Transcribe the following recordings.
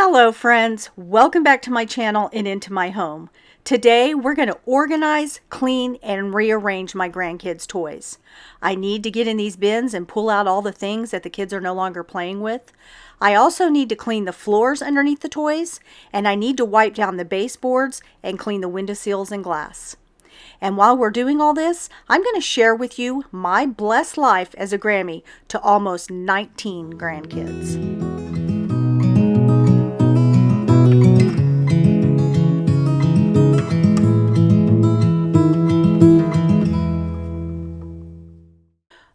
Hello friends, welcome back to my channel and into my home. Today we're going to organize, clean, and rearrange my grandkids' toys. I need to get in these bins and pull out all the things that the kids are no longer playing with. I also need to clean the floors underneath the toys, and I need to wipe down the baseboards and clean the windowsills and glass. And while we're doing all this, I'm going to share with you my blessed life as a Grammy to almost 19 grandkids.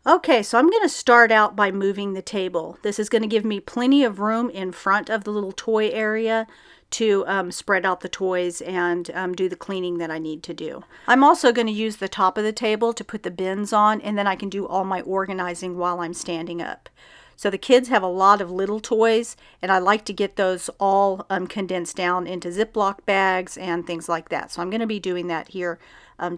Okay, so I'm going to start out by moving the table. This is going to give me plenty of room in front of the little toy area to spread out the toys and do the cleaning that I need to do. I'm also going to use the top of the table to put the bins on, and then I can do all my organizing while I'm standing up. So the kids have a lot of little toys, and I like to get those all condensed down into ziploc bags and things like that. So I'm going to be doing that here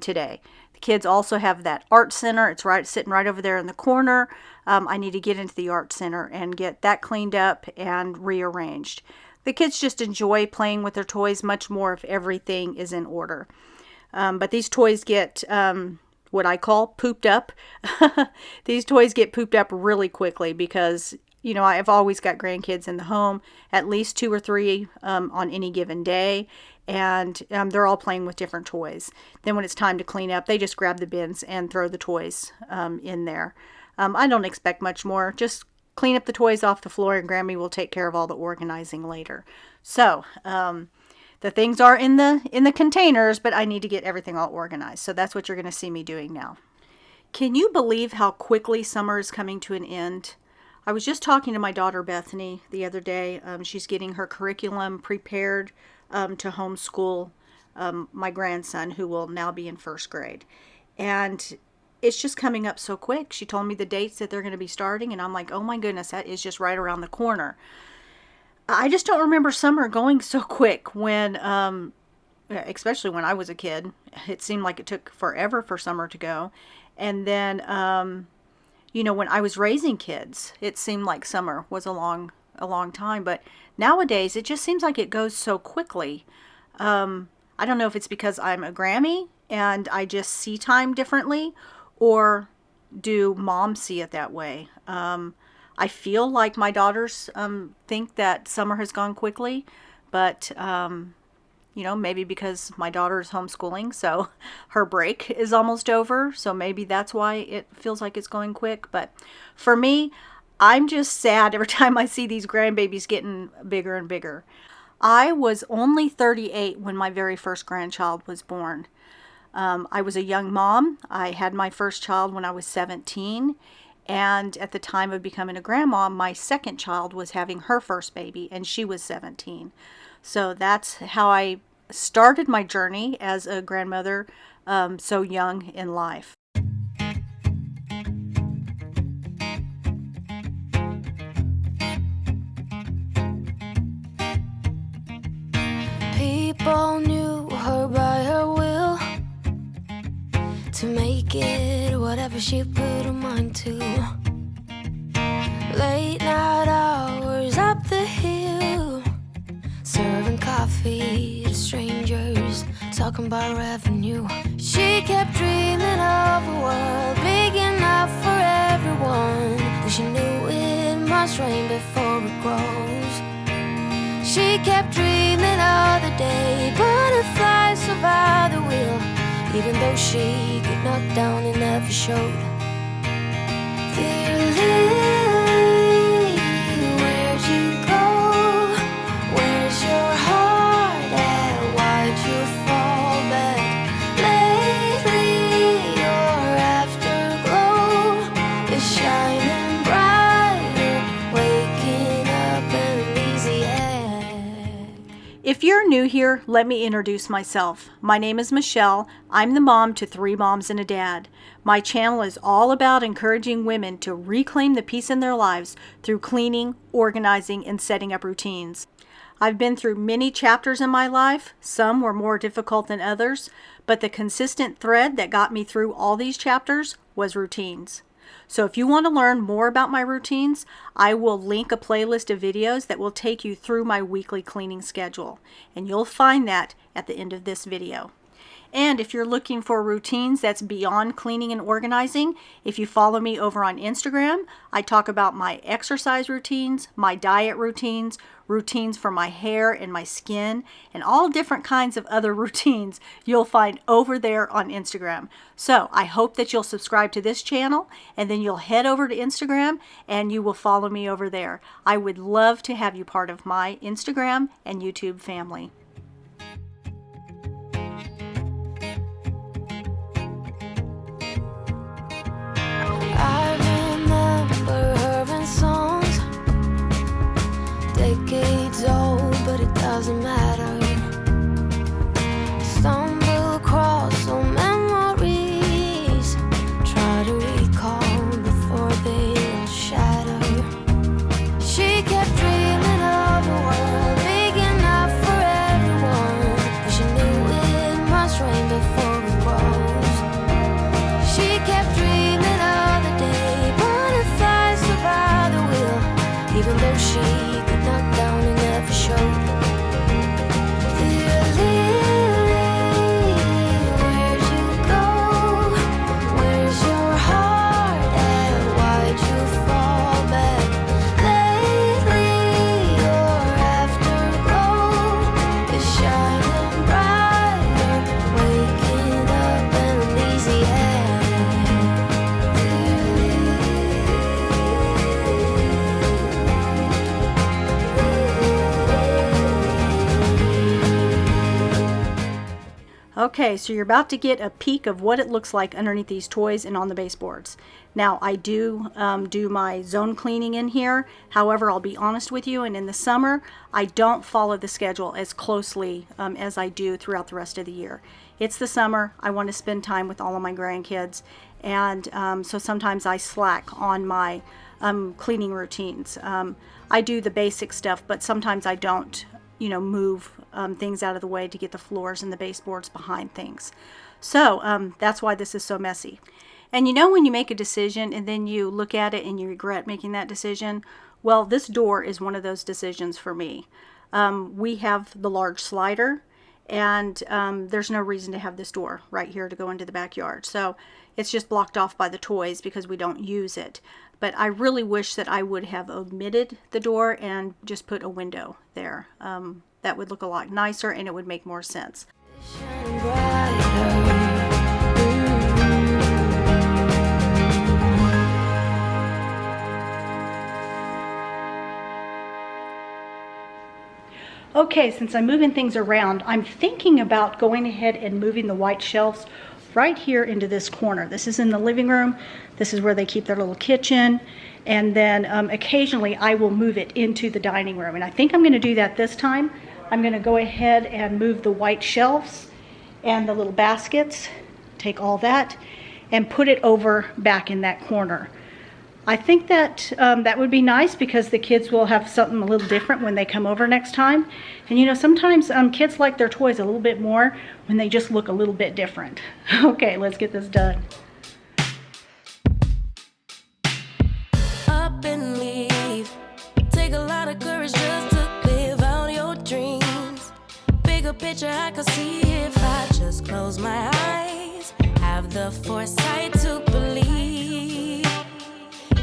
today. The kids also have that art center. It's sitting right over there in the corner. I need to get into the art center and get that cleaned up and rearranged. The kids just enjoy playing with their toys much more if everything is in order. But these toys get what I call pooped up. These toys get pooped up really quickly because, you know, I've always got grandkids in the home, at least 2 or 3 on any given day. And they're all playing with different toys. Then when it's time to clean up, they just grab the bins and throw the toys in there. I don't expect much more. Just clean up the toys off the floor and Grammy will take care of all the organizing later. So the things are in the containers, but I need to get everything all organized. So that's what you're going to see me doing now. Can you believe how quickly summer is coming to an end? I was just talking to my daughter Bethany the other day. She's getting her curriculum prepared to homeschool my grandson, who will now be in 1st grade. And it's just coming up so quick. She told me the dates that they're going to be starting, and I'm like, oh my goodness, that is just right around the corner. I just don't remember summer going so quick when, especially when I was a kid. It seemed like it took forever for summer to go. And then, you know, when I was raising kids, it seemed like summer was a long time, but nowadays it just seems like it goes so quickly. I don't know if it's because I'm a Grammy and I just see time differently, or do moms see it that way? I feel like my daughters think that summer has gone quickly, but you know, maybe because my daughter is homeschooling, so her break is almost over, so maybe that's why it feels like it's going quick. But for me, I'm just sad every time I see these grandbabies getting bigger and bigger. I was only 38 when my very first grandchild was born. I was a young mom. I had my first child when I was 17. And at the time of becoming a grandma, my second child was having her first baby, and she was 17. So that's how I started my journey as a grandmother so young in life. People knew her by her will, to make it whatever she put her mind to. Late night hours up the hill, serving coffee to strangers, talking about revenue. She kept dreaming of a world big enough for everyone, but she knew it must rain before it grows. She kept dreaming of the day butterflies survived the wheel, even though she got knocked down and never showed. Dear Lily, where'd you go? Where's your heart at? Why'd you fall back? Lately your afterglow is shining brighter, waking up in an easy air. If you're new here, let me introduce myself. My name is Michelle. I'm the mom to 3 moms and a dad. My channel is all about encouraging women to reclaim the peace in their lives through cleaning, organizing, and setting up routines. I've been through many chapters in my life. Some were more difficult than others, but the consistent thread that got me through all these chapters was routines. So if you want to learn more about my routines, I will link a playlist of videos that will take you through my weekly cleaning schedule. And you'll find that at the end of this video. And if you're looking for routines that's beyond cleaning and organizing, if you follow me over on Instagram, I talk about my exercise routines, my diet routines, routines for my hair and my skin, and all different kinds of other routines you'll find over there on Instagram. So I hope that you'll subscribe to this channel, and then you'll head over to Instagram and you will follow me over there. I would love to have you part of my Instagram and YouTube family. Doesn't matter. Stumble across some memories. Try to recall before they all shatter. She kept dreaming of a world big enough for everyone. But she knew it must rain before it grows. She kept dreaming of the day butterflies survive the wheel, even though she could knock down and never showed. Okay, so you're about to get a peek of what it looks like underneath these toys and on the baseboards. Now, I do my zone cleaning in here. However, I'll be honest with you, and in the summer, I don't follow the schedule as closely as I do throughout the rest of the year. It's the summer. I want to spend time with all of my grandkids, and so sometimes I slack on my cleaning routines. I do the basic stuff, but sometimes I don't move things out of the way to get the floors and the baseboards behind things. So that's why this is so messy. And when you make a decision and then you look at it and you regret making that decision, well, this door is one of those decisions for me. We have the large slider, and there's no reason to have this door right here to go into the backyard. So it's just blocked off by the toys because we don't use it. But I really wish that I would have omitted the door and just put a window there. That would look a lot nicer and it would make more sense. Okay, since I'm moving things around, I'm thinking about going ahead and moving the white shelves right here into this corner. This is in the living room. This is where they keep their little kitchen. And then occasionally I will move it into the dining room. And I think I'm going to do that this time. I'm going to go ahead and move the white shelves and the little baskets, take all that, and put it over back in that corner. I think that that would be nice because the kids will have something a little different when they come over next time. And sometimes kids like their toys a little bit more when they just look a little bit different. Okay, let's get this done. Up and leave. Take a lot of courage just to live out your dreams. Bigger picture I could see if I just close my eyes. Have the foresight to believe.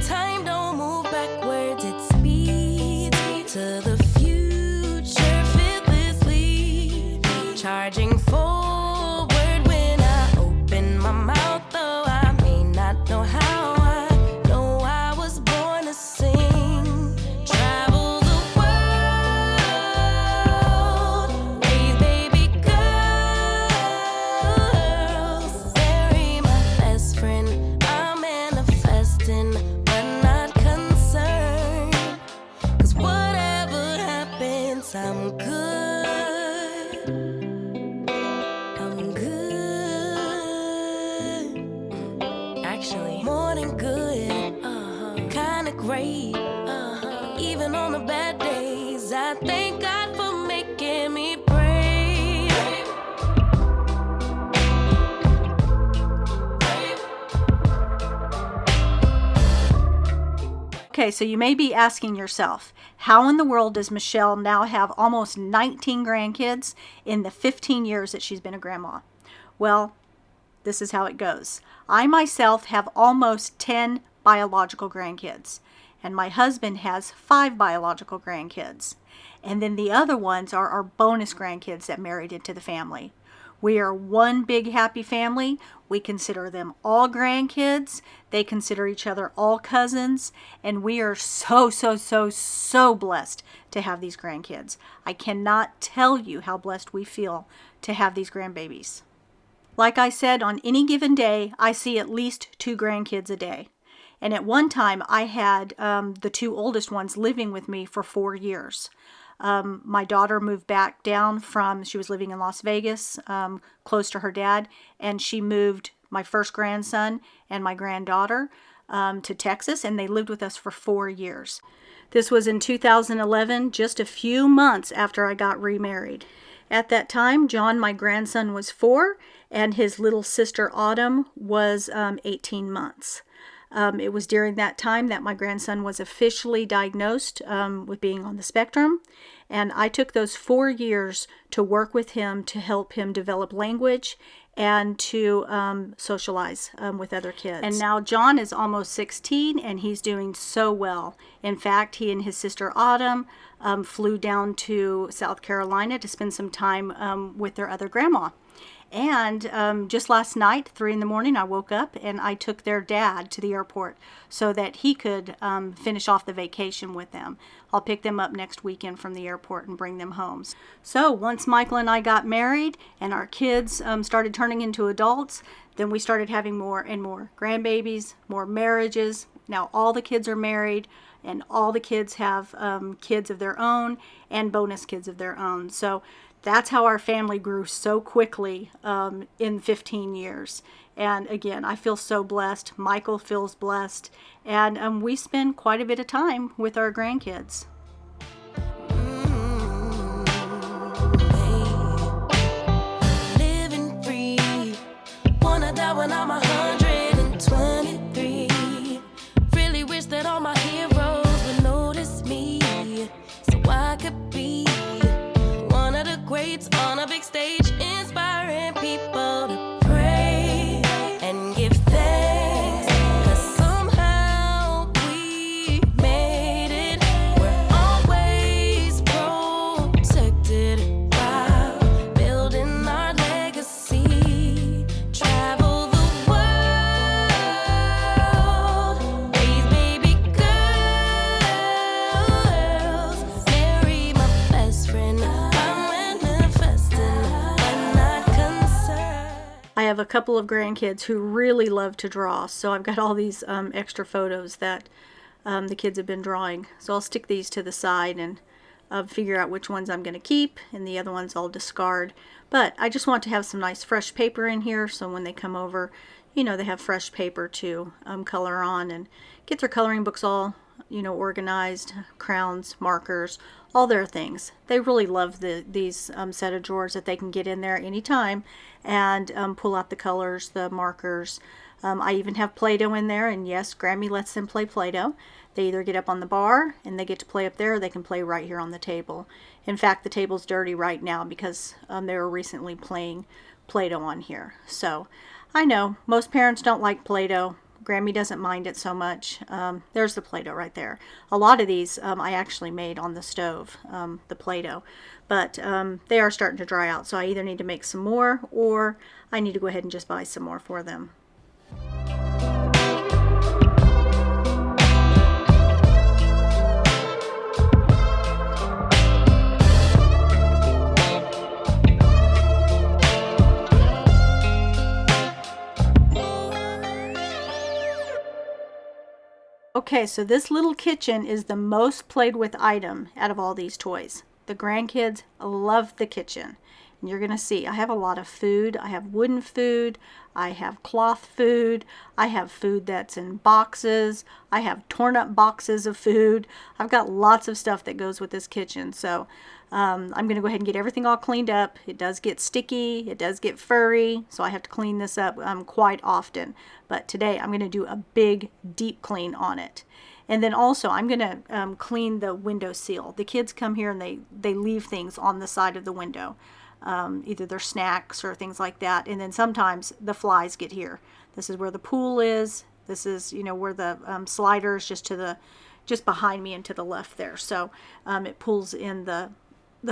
Time don't move backwards, it speeds to the future fearlessly. Charging forward when I open my mouth, though I may not know how. I know I was born to sing. Travel the world, raise baby girls. Bury my best friend, I'm manifesting. I'm good. I'm good. Actually, more than good. Kinda great. Even on the bad days, I thank God for making me brave. Okay, so you may be asking yourself, how in the world does Michelle now have almost 19 grandkids in the 15 years that she's been a grandma? Well, this is how it goes. I myself have almost 10 biological grandkids, and my husband has 5 biological grandkids. And then the other ones are our bonus grandkids that married into the family. We are one big happy family. We consider them all grandkids. They consider each other all cousins. And we are so blessed to have these grandkids. I cannot tell you how blessed we feel to have these grandbabies. Like I said, on any given day, I see at least 2 grandkids a day. And at one time, I had the 2 oldest ones living with me for 4 years. My daughter moved back down she was living in Las Vegas, close to her dad, and she moved my first grandson and my granddaughter to Texas, and they lived with us for 4 years. This was in 2011, just a few months after I got remarried. At that time, John, my grandson, was 4, and his little sister Autumn was 18 months. It was during that time that my grandson was officially diagnosed with being on the spectrum, and I took those 4 years to work with him to help him develop language and to socialize with other kids. And now John is almost 16, and he's doing so well. In fact, he and his sister Autumn flew down to South Carolina to spend some time with their other grandma. And just last night, 3 in the morning, I woke up and I took their dad to the airport so that he could finish off the vacation with them. I'll pick them up next weekend from the airport and bring them home. So once Michael and I got married and our kids started turning into adults, then we started having more and more grandbabies, more marriages. Now all the kids are married, and all the kids have kids of their own and bonus kids of their own. So that's how our family grew so quickly in 15 years. And again, I feel so blessed. Michael feels blessed. And we spend quite a bit of time with our grandkids. Living free. Wanna die when I'm 123. Really wish that all my heroes would notice me, so I could be one of the greats on a big stage, inspiring people to pray and give thanks, 'cause somehow we made it. We're always protected while building our legacy. Travel the world, raise baby girls, marry my best friend. I have a couple of grandkids who really love to draw, so I've got all these extra photos that the kids have been drawing. So I'll stick these to the side and figure out which ones I'm going to keep, and the other ones I'll discard. But I just want to have some nice fresh paper in here, so when they come over, you know, they have fresh paper to color on and get their coloring books all, you know, organized, crowns, markers, all their things. They really love these set of drawers that they can get in there anytime and pull out the colors, the markers. I even have Play-Doh in there, and yes, Grammy lets them play Play-Doh. They either get up on the bar and they get to play up there, or they can play right here on the table. In fact, the table's dirty right now because they were recently playing Play-Doh on here. So I know most parents don't like Play-Doh. Grammy doesn't mind it so much. There's the Play-Doh right there. A lot of these I actually made on the stove, the Play-Doh. But they are starting to dry out, so I either need to make some more or I need to go ahead and just buy some more for them. Okay, so this little kitchen is the most played with item out of all these toys. The grandkids love the kitchen. And you're going to see, I have a lot of food. I have wooden food. I have cloth food. I have food that's in boxes. I have torn up boxes of food. I've got lots of stuff that goes with this kitchen. So I'm going to go ahead and get everything all cleaned up. It does get sticky. It does get furry. So I have to clean this up quite often. But today I'm going to do a big deep clean on it. And then also I'm going to clean the window seal. The kids come here and they leave things on the side of the window, either their snacks or things like that. And then sometimes the flies get here. This is where the pool is. This is, where the slider is just behind me and to the left there. So it pulls in the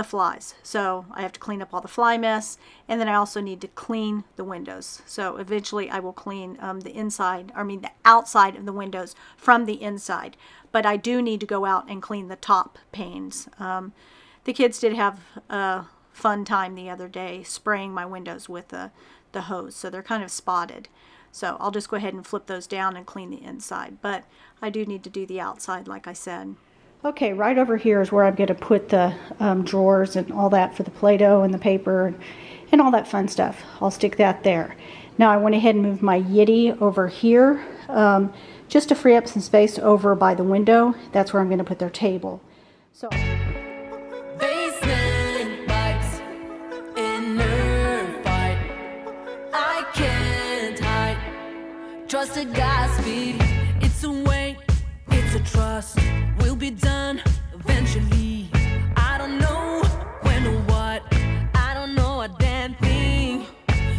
flies. So I have to clean up all the fly mess, and then I also need to clean the windows. So eventually I will clean the outside of the windows from the inside. But I do need to go out and clean the top panes. The kids did have a fun time the other day spraying my windows with the hose, so they're kind of spotted. So I'll just go ahead and flip those down and clean the inside. But I do need to do the outside, like I said. Okay, right over here is where I'm going to put the drawers and all that for the Play-Doh and the paper and all that fun stuff. I'll stick that there. Now I went ahead and moved my Yeti over here just to free up some space over by the window. That's where I'm going to put their table. So. Basement vibes, inner fight. I can't hide. Trusted Godspeed. It's a way, it's a trust. We'll be done eventually. I don't know when or what. I don't know a damn thing.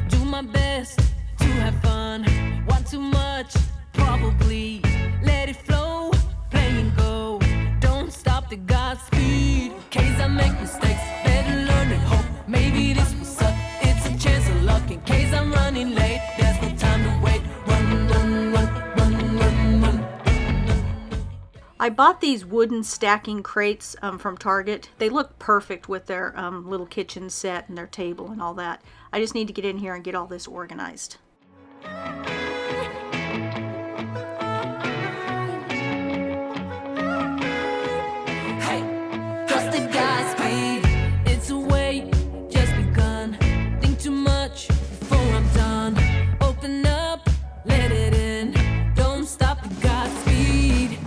Do my best to have fun. Want too much? Probably. Let it flow, play and go. Don't stop the Godspeed. Case I make mistakes, better learn and hope. Maybe this will suck. It's a chance of luck. In case I'm running late, there's no time to wait. Run, run, run, run, run, run. I bought these wooden stacking crates from Target. They look perfect with their little kitchen set and their table and all that. I just need to get in here and get all this organized. Hey, trusted Godspeed. It's a way, just begun. Think too much before I'm done. Open up, let it in. Don't stop the Godspeed.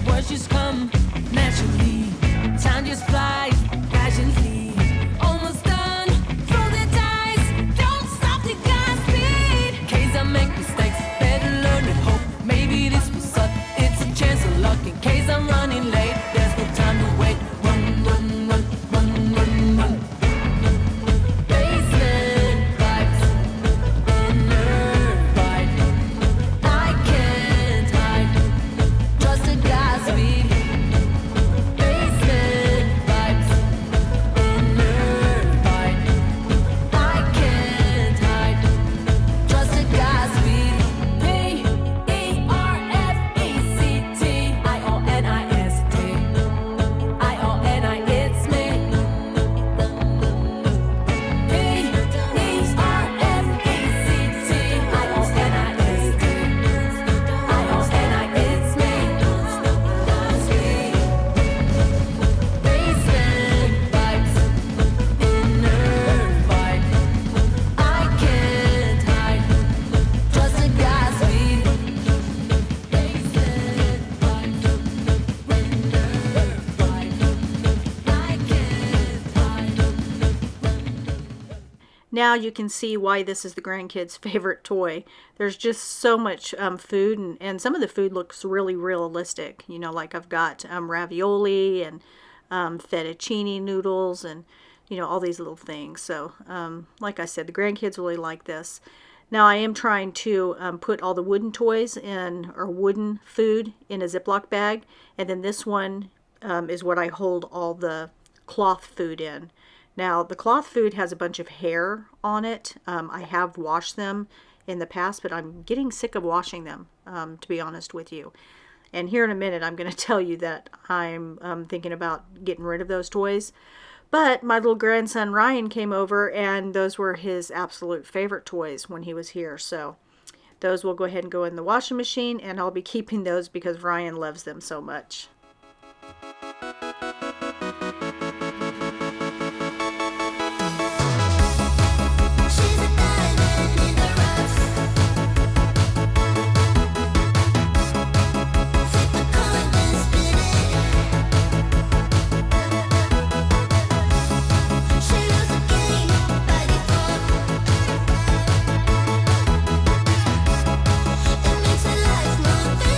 Words just come naturally. Time just flies passionately. Almost done. Throw the dice. Don't stop the Godspeed. Case I make mistakes, better learn and hope. Maybe this will suck. It's a chance of luck. In case I'm running late, there's no time to wait. Run, run, run, run, run, run. Basement vibes, inner fight. I can't hide. Trusted Godspeed. Basement vibes, inner fight. I can't hide. Trusted Godspeed. P-E-R-F-E-C-T I-O-N-I-S-T I-O-N-I, it's me. P-E-R-F-E-C-T I-O-N-I-S-T I-O-N-I, it's me. Basement vibes, inner fight. I can't hide. Trusted Godspeed. Basement vibes, inner fight. I can't hide. Now you can see why this is the grandkids' favorite toy. There's just so much food, and some of the food looks really realistic. Like I've got ravioli and fettuccine noodles and, all these little things. So, like I said, the grandkids really like this. Now I am trying to put all the wooden toys or wooden food in a Ziploc bag, and then this one is what I hold all the cloth food in. Now, the cloth food has a bunch of hair on it. I have washed them in the past, but I'm getting sick of washing them, to be honest with you. And here in a minute, I'm going to tell you that I'm thinking about getting rid of those toys. But my little grandson Ryan came over, and those were his absolute favorite toys when he was here. So those will go ahead and go in the washing machine, and I'll be keeping those because Ryan loves them so much. She's a diamond in the rough. Flip a coin and spin it. She knows the game by default. It makes her life more than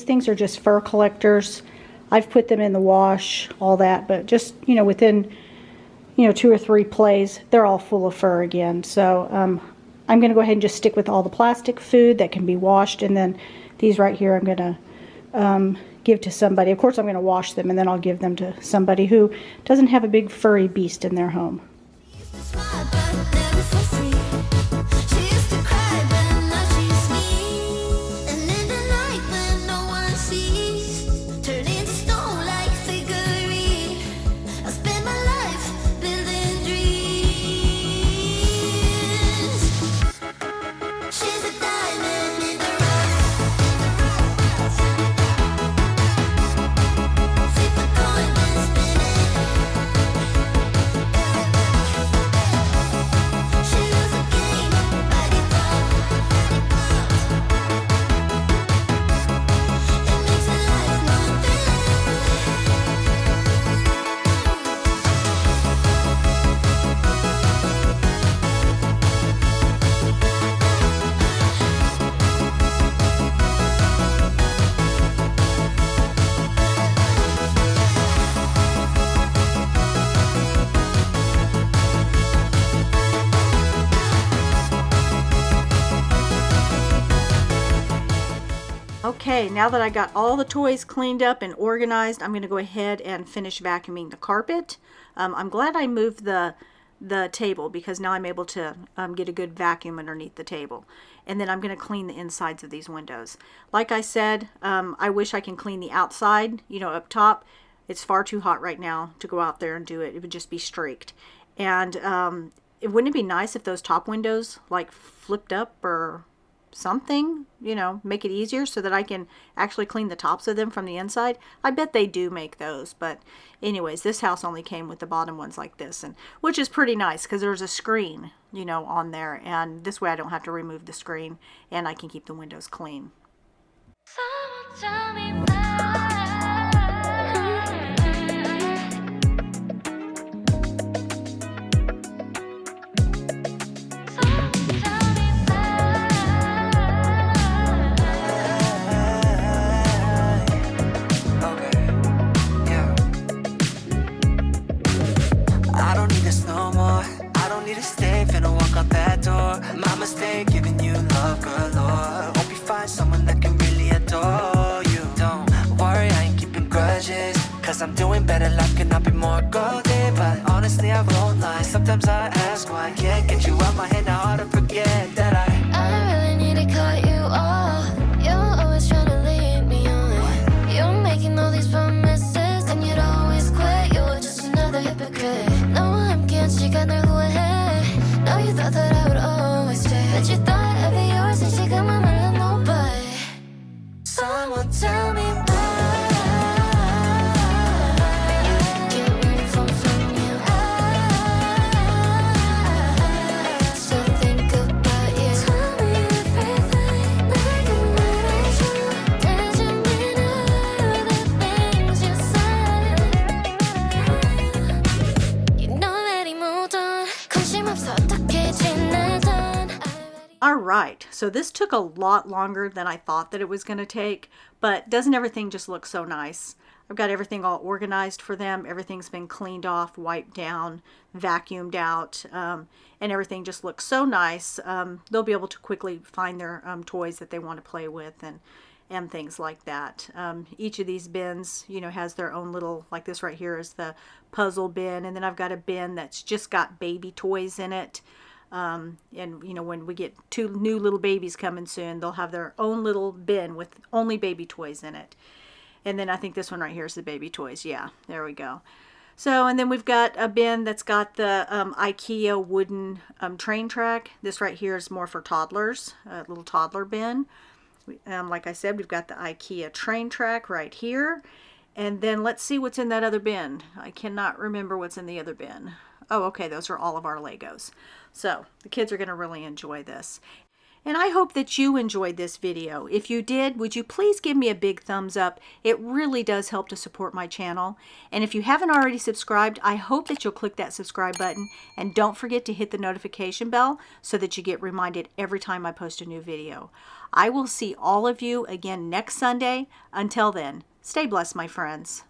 things are just fur collectors. I've put them in the wash, all that, but just, within, 2 or 3 plays, they're all full of fur again. So I'm going to go ahead and just stick with all the plastic food that can be washed, and then these right here I'm going to give to somebody. Of course, I'm going to wash them, and then I'll give them to somebody who doesn't have a big furry beast in their home. Okay, now that I got all the toys cleaned up and organized, I'm going to go ahead and finish vacuuming the carpet. I'm glad I moved the table because now I'm able to get a good vacuum underneath the table. And then I'm going to clean the insides of these windows. Like I said, I wish I can clean the outside, up top. It's far too hot right now to go out there and do it. It would just be streaked. And wouldn't it be nice if those top windows like flipped up or something, make it easier so that I can actually clean the tops of them from the inside? I bet they do make those, but anyways, this house only came with the bottom ones like this, and which is pretty nice because there's a screen, on there, and this way I don't have to remove the screen and I can keep the windows clean. Someone tell me why. My mistake, giving you love galore. Hope you find someone that can really adore you. Don't worry, I ain't keeping grudges, cause I'm doing better, life cannot be more golden. But honestly, I won't lie, sometimes I ask why I can't get you out my head, now hard to forget that I really need to cut you off. You're always trying to lead me on. You're making all these promises and you'd always quit. You're just another hypocrite. No, I'm against you, got no ahead. No, you thought that I would always stay, but you thought I'd be yours and she got my mind on nobody. Someone tell me why. Can't really fall from you. I still think about you. Tell me everything like I'm not true. Doesn't mean all the things you said. You know already moved on. 관심 없어 어떻게 지내던. Alright, so this took a lot longer than I thought that it was going to take, but doesn't everything just look so nice? I've got everything all organized for them. Everything's been cleaned off, wiped down, vacuumed out, and everything just looks so nice. They'll be able to quickly find their toys that they want to play with and things like that. Each of these bins, has their own little, like this right here is the puzzle bin, and then I've got a bin that's just got baby toys in it. And when we get 2 new little babies coming soon, they'll have their own little bin with only baby toys in it. And then I think this one right here is the baby toys. Yeah, there we go. So, and then we've got a bin that's got the IKEA wooden train track. This right here is more for toddlers, a little toddler bin. Like I said, we've got the IKEA train track right here. And then let's see what's in that other bin. I cannot remember what's in the other bin. Oh, okay, those are all of our Legos. So the kids are going to really enjoy this. And I hope that you enjoyed this video. If you did, would you please give me a big thumbs up? It really does help to support my channel. And if you haven't already subscribed, I hope that you'll click that subscribe button. And don't forget to hit the notification bell so that you get reminded every time I post a new video. I will see all of you again next Sunday. Until then, stay blessed, my friends.